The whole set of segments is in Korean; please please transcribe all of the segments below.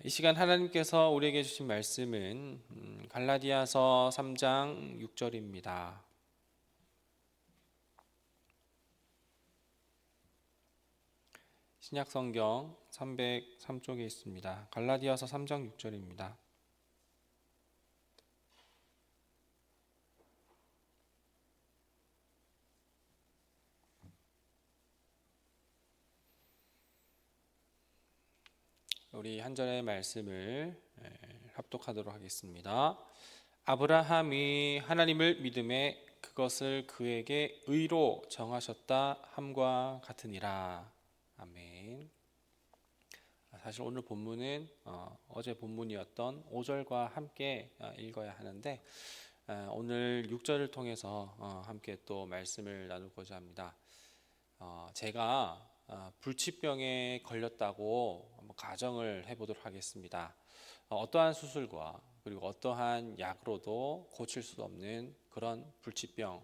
이 시간 하나님께서 우리에게 주신 말씀은 갈라디아서 3장 6절입니다. 신약 성경 303쪽에 있습니다. 갈라디아서 3장 6절입니다. 우리 한 절의 말씀을 합독하도록 하겠습니다. 아브라함이 하나님을 믿음에 그것을 그에게 의로 정하셨다 함과 같으니라. 아멘. 사실 오늘 본문은 어제 본문이었던 5절과 함께 읽어야 하는데 오늘 6절을 통해서 함께 또 말씀을 나누고자 합니다. 제가 불치병에 걸렸다고 한번 가정을 해보도록 하겠습니다. 어떠한 수술과 그리고 어떠한 약으로도 고칠 수 없는 그런 불치병,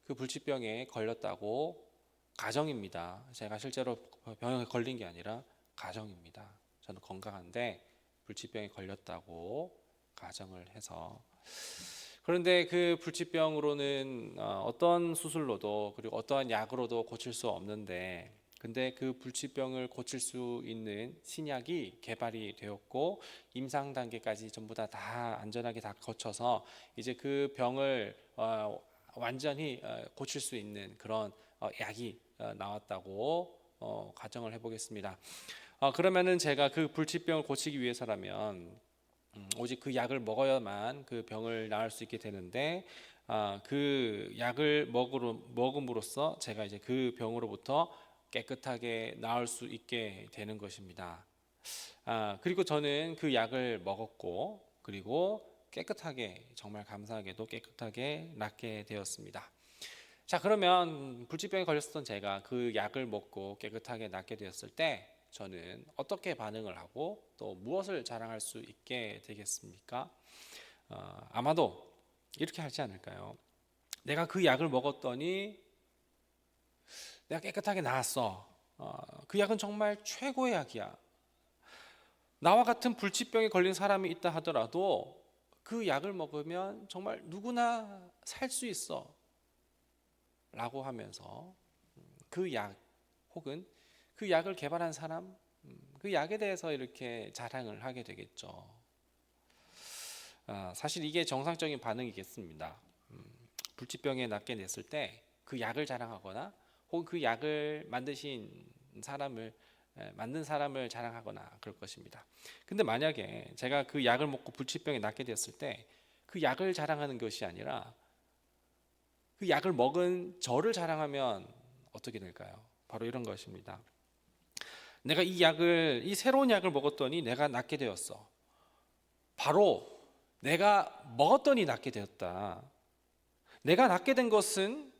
그 불치병에 걸렸다고 가정입니다. 제가 실제로 병에 걸린 게 아니라 가정입니다. 저는 건강한데 불치병에 걸렸다고 가정을 해서, 그런데 그 불치병으로는 어떤 수술로도 그리고 어떠한 약으로도 고칠 수 없는데, 근데 그 불치병을 고칠 수 있는 신약이 개발이 되었고 임상 단계까지 전부 다 안전하게 다 거쳐서 이제 그 병을 완전히 고칠 수 있는 그런 약이 나왔다고 가정을 해보겠습니다. 그러면은 제가 그 불치병을 고치기 위해서라면 오직 그 약을 먹어야만 그 병을 나을 수 있게 되는데, 그 약을 먹음으로써 제가 이제 그 병으로부터 깨끗하게 나을 수 있게 되는 것입니다. 그리고 저는 그 약을 먹었고 그리고 깨끗하게, 정말 감사하게도 깨끗하게 낫게 되었습니다. 자, 그러면 불치병에 걸렸었던 제가 그 약을 먹고 깨끗하게 낫게 되었을 때 저는 어떻게 반응을 하고 또 무엇을 자랑할 수 있게 되겠습니까? 아마도 이렇게 하지 않을까요? 내가 그 약을 먹었더니 내가 깨끗하게 나았어. 그 약은 정말 최고의 약이야. 나와 같은 불치병에 걸린 사람이 있다 하더라도 그 약을 먹으면 정말 누구나 살 수 있어 라고 하면서 그 약 혹은 그 약을 개발한 사람, 그 약에 대해서 이렇게 자랑을 하게 되겠죠. 사실 이게 정상적인 반응이겠습니다. 불치병에 낫게 됐을 때 그 약을 자랑하거나 혹은 그 약을 만든 사람을 자랑하거나 그럴 것입니다. 근데 만약에 제가 그 약을 먹고 불치병에 낫게 됐을 때 그 약을 자랑하는 것이 아니라 그 약을 먹은 저를 자랑하면 어떻게 될까요? 바로 이런 것입니다. 내가 이 새로운 약을 먹었더니 내가 낫게 되었어. 바로 내가 먹었더니 낫게 되었다. 내가 낫게 된 것은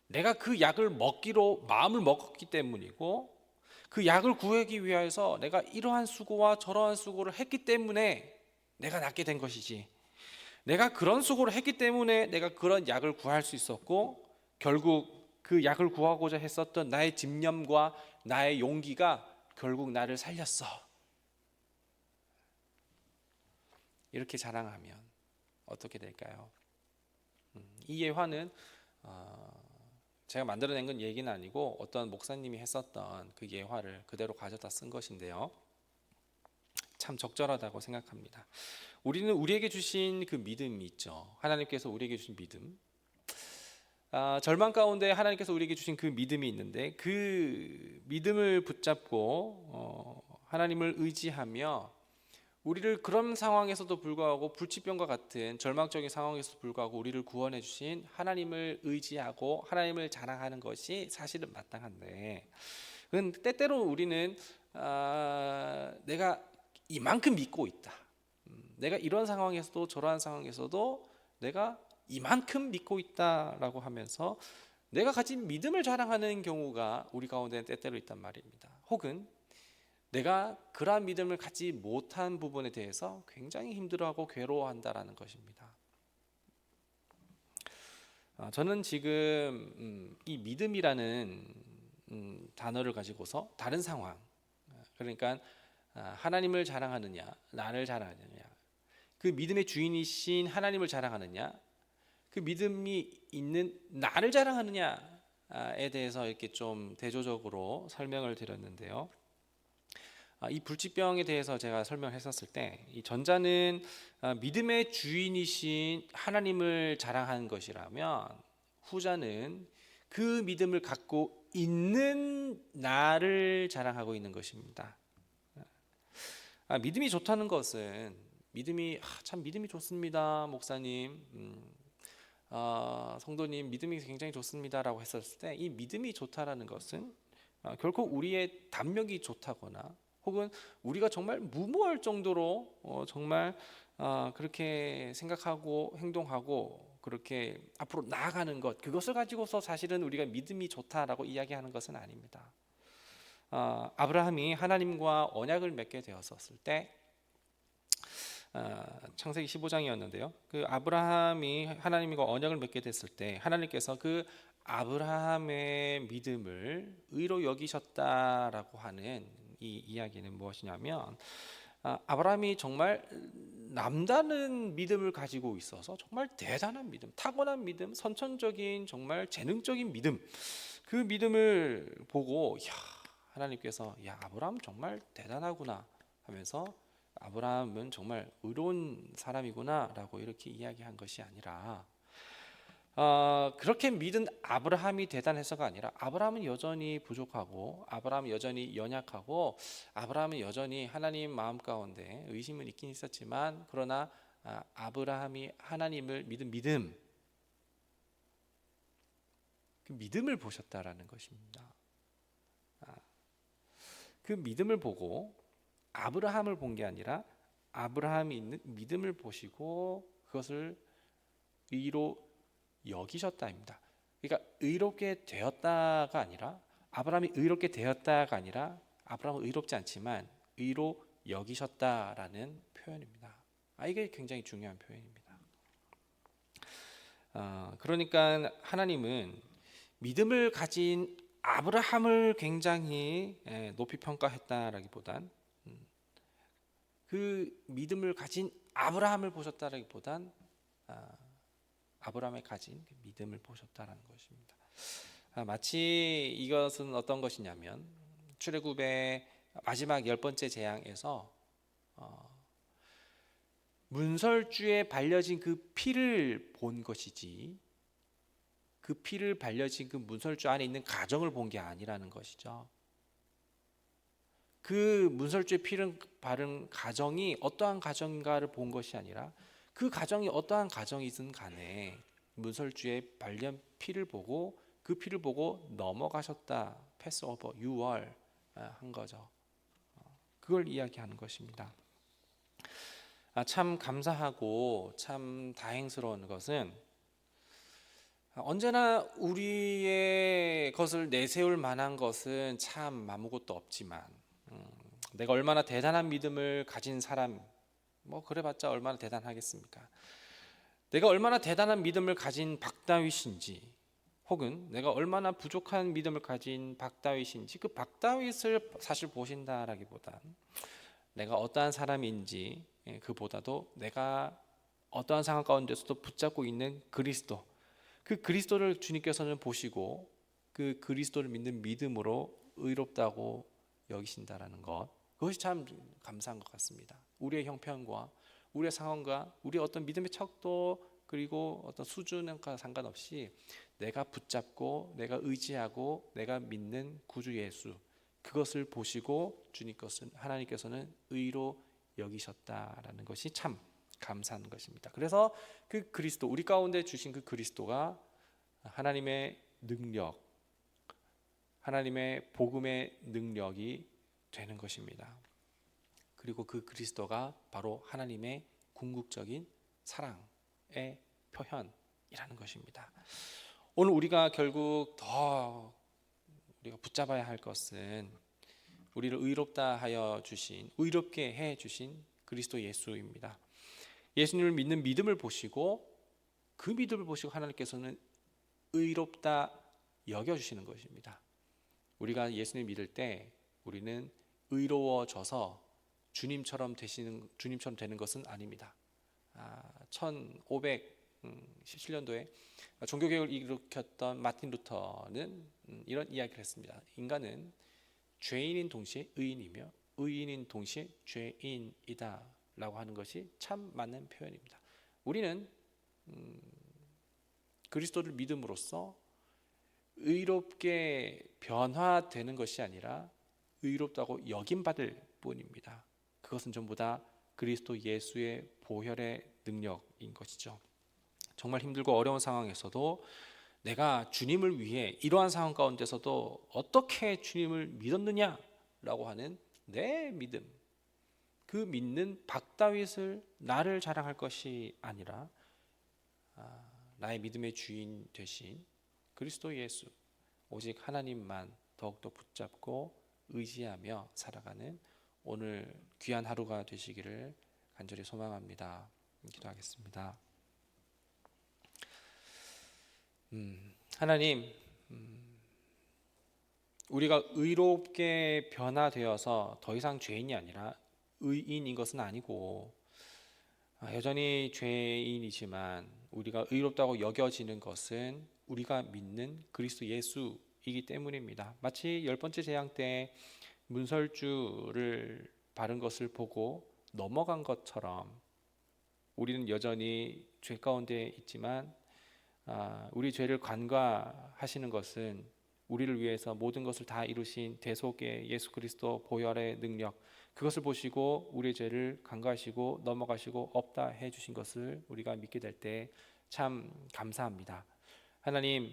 내가 그 약을 먹기로 마음을 먹었기 때문이고, 그 약을 구하기 위해서 내가 이러한 수고와 저러한 수고를 했기 때문에 내가 낫게 된 것이지, 내가 그런 수고를 했기 때문에 내가 그런 약을 구할 수 있었고, 결국 그 약을 구하고자 했었던 나의 집념과 나의 용기가 결국 나를 살렸어. 이렇게 자랑하면 어떻게 될까요? 이 예화는 제가 만들어낸 건 얘기는 아니고 어떤 목사님이 했었던 그 예화를 그대로 가져다 쓴 것인데요, 참 적절하다고 생각합니다. 우리는 우리에게 주신 그 믿음이 있죠. 하나님께서 우리에게 주신 믿음, 절망 가운데 하나님께서 우리에게 주신 그 믿음이 있는데, 그 믿음을 붙잡고 하나님을 의지하며 우리를 그런 상황에서도 불구하고, 불치병과 같은 절망적인 상황에서도 불구하고 우리를 구원해 주신 하나님을 의지하고 하나님을 자랑하는 것이 사실은 마땅한데, 때때로 우리는 내가 이만큼 믿고 있다, 내가 이런 상황에서도 저러한 상황에서도 내가 이만큼 믿고 있다라고 하면서 내가 가진 믿음을 자랑하는 경우가 우리 가운데는 때때로 있단 말입니다. 혹은 내가 그러한 믿음을 갖지 못한 부분에 대해서 굉장히 힘들어하고 괴로워한다라는 것입니다. 저는 지금 이 믿음이라는 단어를 가지고서 다른 상황, 그러니까 하나님을 자랑하느냐, 나를 자랑하느냐, 그 믿음의 주인이신 하나님을 자랑하느냐, 그 믿음이 있는 나를 자랑하느냐에 대해서 이렇게 좀 대조적으로 설명을 드렸는데요. 이 불치병에 대해서 제가 설명했었을 때, 이 전자는 믿음의 주인이신 하나님을 자랑하는 것이라면, 후자는 그 믿음을 갖고 있는 나를 자랑하고 있는 것입니다. 믿음이 좋다는 것은 참 믿음이 좋습니다, 목사님, 성도님 믿음이 굉장히 좋습니다라고 했었을 때, 이 믿음이 좋다라는 것은 결코 우리의 담력이 좋다거나 혹은 우리가 정말 무모할 정도로 정말 그렇게 생각하고 행동하고 그렇게 앞으로 나아가는 것, 그것을 가지고서 사실은 우리가 믿음이 좋다라고 이야기하는 것은 아닙니다. 아브라함이 하나님과 언약을 맺게 되었을 때, 창세기 15장이었는데요. 그 아브라함이 하나님과 언약을 맺게 됐을 때 하나님께서 그 아브라함의 믿음을 의로 여기셨다라고 하는 이 이야기는 무엇이냐면, 아브라함이 정말 남다른 믿음을 가지고 있어서 정말 대단한 믿음, 타고난 믿음, 선천적인 정말 재능적인 믿음, 그 믿음을 보고 하나님께서 아브라함 정말 대단하구나 하면서 아브라함은 정말 의로운 사람이구나라고 이렇게 이야기한 것이 아니라, 그렇게 믿은 아브라함이 대단해서가 아니라 아브라함은 여전히 부족하고 아브라함은 여전히 연약하고 아브라함은 여전히 하나님 마음 가운데 의심은 있긴 있었지만, 그러나 아브라함이 하나님을 믿은 믿음, 그 믿음을 보셨다라는 것입니다. 그 믿음을 보고 아브라함을 본 게 아니라 아브라함이 있는 믿음을 보시고 그것을 의로 여기셨다입니다. 그러니까 의롭게 되었다가 아니라, 아브라함이 의롭게 되었다가 아니라 아브라함은 의롭지 않지만 의로 여기셨다라는 표현입니다. 이게 굉장히 중요한 표현입니다. 그러니까 하나님은 믿음을 가진 아브라함을 굉장히 높이 평가했다라기보단, 그 믿음을 가진 아브라함을 보셨다라기보단 아브라함의 가진 믿음을 보셨다라는 것입니다. 마치 이것은 어떤 것이냐면, 출애굽의 마지막 10번째 재앙에서 문설주에 발려진 그 피를 본 것이지, 그 피를 발려진 그 문설주 안에 있는 가정을 본 게 아니라는 것이죠. 그 문설주에 피를 바른 가정이 어떠한 가정인가를 본 것이 아니라, 그 가정이 어떠한 가정이든 간에 문설주에 발린 피를 보고 그 피를 보고 넘어가셨다, 패스오버, 유월 한 거죠. 그걸 이야기하는 것입니다. 참 감사하고 참 다행스러운 것은, 언제나 우리의 것을 내세울 만한 것은 참 아무것도 없지만, 내가 얼마나 대단한 믿음을 가진 사람, 그래봤자 얼마나 대단하겠습니까? 내가 얼마나 대단한 믿음을 가진 박다윗인지, 혹은 내가 얼마나 부족한 믿음을 가진 박다윗인지, 그 박다윗을 사실 보신다라기보단 내가 어떠한 사람인지, 그보다도 내가 어떠한 상황 가운데서도 붙잡고 있는 그리스도, 그 그리스도를 주님께서는 보시고 그 그리스도를 믿는 믿음으로 의롭다고 여기신다라는 것, 그것이 참 감사한 것 같습니다. 우리의 형편과 우리의 상황과 우리의 어떤 믿음의 척도 그리고 어떤 수준과 상관없이 내가 붙잡고 내가 의지하고 내가 믿는 구주 예수, 그것을 보시고 하나님께서는 의로 여기셨다라는 것이 참 감사한 것입니다. 그래서 그 그리스도, 우리 가운데 주신 그 그리스도가 하나님의 능력, 하나님의 복음의 능력이 되는 것입니다. 그리고 그 그리스도가 바로 하나님의 궁극적인 사랑의 표현이라는 것입니다. 오늘 우리가 결국 더 우리가 붙잡아야 할 것은, 우리를 의롭다 하여 주신, 의롭게 해 주신 그리스도 예수입니다. 예수님을 믿는 믿음을 보시고 그 믿음을 보시고 하나님께서는 의롭다 여겨주시는 것입니다. 우리가 예수님을 믿을 때 우리는 의로워져서 주님처럼 되는 것은 아닙니다. 1517년도에 종교개혁을 일으켰던 마틴 루터는 이런 이야기를 했습니다. 인간은 죄인인 동시에 의인이며 의인인 동시에 죄인이다 라고 하는 것이 참 맞는 표현입니다. 우리는 그리스도를 믿음으로써 의롭게 변화되는 것이 아니라 의롭다고 여김받을 뿐입니다. 그것은 전부 다 그리스도 예수의 보혈의 능력인 것이죠. 정말 힘들고 어려운 상황에서도 내가 주님을 위해 이러한 상황 가운데서도 어떻게 주님을 믿었느냐라고 하는 내 믿음, 그 믿는 박다윗을 나를 자랑할 것이 아니라 나의 믿음의 주인 되신 그리스도 예수, 오직 하나님만 더욱더 붙잡고 의지하며 살아가는 오늘 귀한 하루가 되시기를 간절히 소망합니다. 기도하겠습니다. 하나님, 우리가 의롭게 변화되어서 더 이상 죄인이 아니라 의인인 것은 아니고 여전히 죄인이지만 우리가 의롭다고 여겨지는 것은 우리가 믿는 그리스도 예수이기 때문입니다. 마치 10번째 재앙 때 문설주를 바른 것을 보고 넘어간 것처럼 우리는 여전히 죄 가운데 있지만 우리 죄를 간과하시는 것은 우리를 위해서 모든 것을 다 이루신 대속의 예수 그리스도 보혈의 능력, 그것을 보시고 우리의 죄를 간과하시고 넘어가시고 없다 해주신 것을 우리가 믿게 될 때 참 감사합니다. 하나님,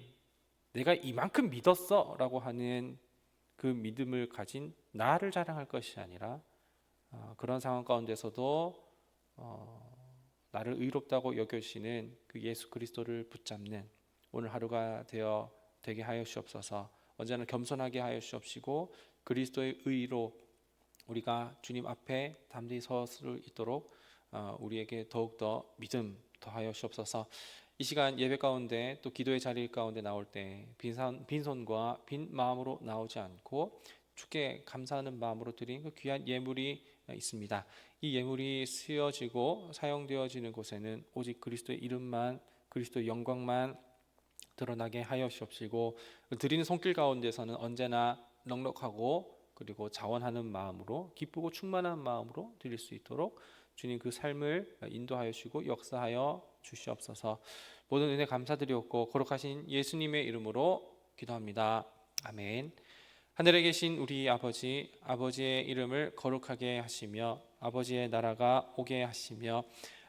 내가 이만큼 믿었어 라고 하는 그 믿음을 가진 나를 자랑할 것이 아니라 그런 상황 가운데서도 나를 의롭다고 여겨주시는 그 예수 그리스도를 붙잡는 오늘 하루가 되게 하여 주옵소서. 언제나 겸손하게 하여 주옵시고 그리스도의 의로 우리가 주님 앞에 담대히 설 수 있도록 우리에게 더욱더 믿음 더하여 주옵소서. 이 시간 예배 가운데 또 기도의 자리 가운데 나올 때 빈손과 빈 마음으로 나오지 않고 주께 감사하는 마음으로 드린 그 귀한 예물이 있습니다. 이 예물이 쓰여지고 사용되어지는 곳에는 오직 그리스도의 이름만, 그리스도의 영광만 드러나게 하여 주옵시고 드리는 손길 가운데서는 언제나 넉넉하고 그리고 자원하는 마음으로 기쁘고 충만한 마음으로 드릴 수 있도록 주님 그 삶을 인도하여 주시고 역사하여 주시옵소서. 모든 은혜 감사드리옵고 거룩하신 예수님의 이름으로 기도합니다. 아멘. 하늘에 계신 우리 아버지, 아버지의 이름을 거룩하게 하시며 아버지의 나라가 오게 하시며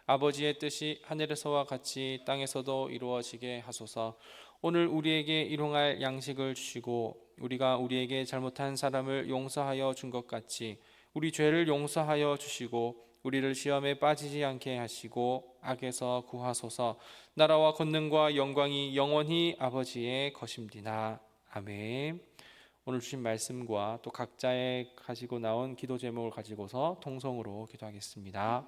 아버지의 뜻이 하늘에서와 같이 땅에서도 이루어지게 하소서. 오늘 우리에게 일용할 양식을 주시고 우리가 우리에게 잘못한 사람을 용서하여 준 것 같이 우리 죄를 용서하여 주시고 우리를 시험에 빠지지 않게 하시고 악에서 구하소서. 나라와 권능과 영광이 영원히 아버지의 것임디나. 아멘. 오늘 주신 말씀과 또 각자의 가지고 나온 기도 제목을 가지고서 통성으로 기도하겠습니다.